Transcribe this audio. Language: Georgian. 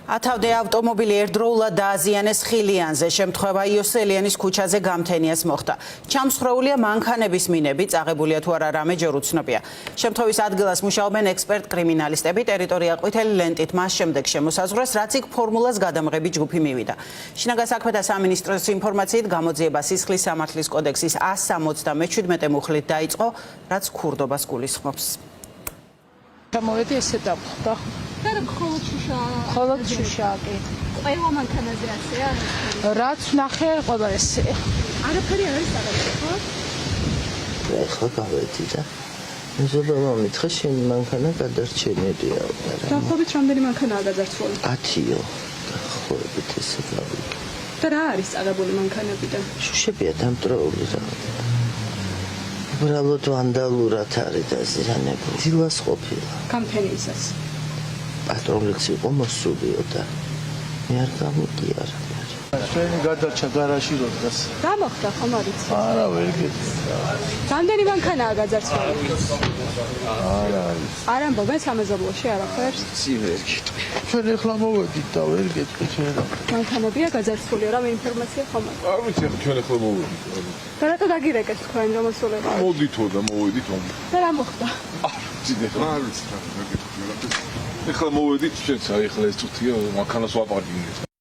ათავდე ავტომობილი ერთდროულად დააზიანეს ხილიანზე, შემთხვევა იოსელიანის ქუჩაზე გამთენიას მოხდა. ჩამსხვრეულია მანქანების მინები, წაღებულია თუ არა რამე ჯერ უცნობია. შემთხვევის ადგილას მუშაობენ ექსპერტ კრიმინალისტები, ტერიტორია ყვითელი ლენტით მას შემდეგ შემოსაზღვრეს, რაც იქ ფორმულას გადამღები ჯგუფი მივიდა. შინაგან საქმეთა სამინისტროს ინფორმაციით გამოძიება სისხლის სამართლის კოდექსის 177 მუხლით დაიწყო, რაც ქურდობას გულისხმობს. გამოვედი ესე დავხვდა. მხოლოდ შუშაკი. ყველა მანქანაზე ასეა? რაც ნახე, ყველა ესეა. არაფერი არ არის აღარ ხო? ეხლა გავედი და მეზობა მომითხრა შენი მანქანა გადარჩენილია და დაახლოებით რამდენი მანქანაა გაძარცვული? 10-ო დაახლოებით ესე გავიგე. და რა არის აღებული მანქანებიდან? შუშებია დამტრეული რა. უბრალოდ ვანდალურად არის დაზიანებული. დილას ყოფილა. გამთენიისას. პატროლის იყო მოსულიო და მე არ გამიგია. შენი გადარჩა გარაჟში როდას? რა მოხდა ხომ არ იცი? არა ვერ გეტყვი. რამდენი მანქანაა გაძარცვული? არა არის. არ ამბობენ სამეზობლოში არაფერს? ისი ვერ გეტყვი. ჩვენ ეხლა მოვედით და ვერ გეტყვი ჩვენ. მანქანებია გაძარცვული, რამე ინფორმაცია ხომ აქვს? არ ვიცი, ჩვენ ახლა მოვედით. და რატო დაგირეკეთ თქვენ რომ მოსულები? მოდითო და მოვედით ომ. და რა მოხდა? არ ვიცი რა გეტყვი. ეხლა მოვედით ჩვენც, აი ეხლა ეს წუთია მანქანას ვაპარკინგეთ.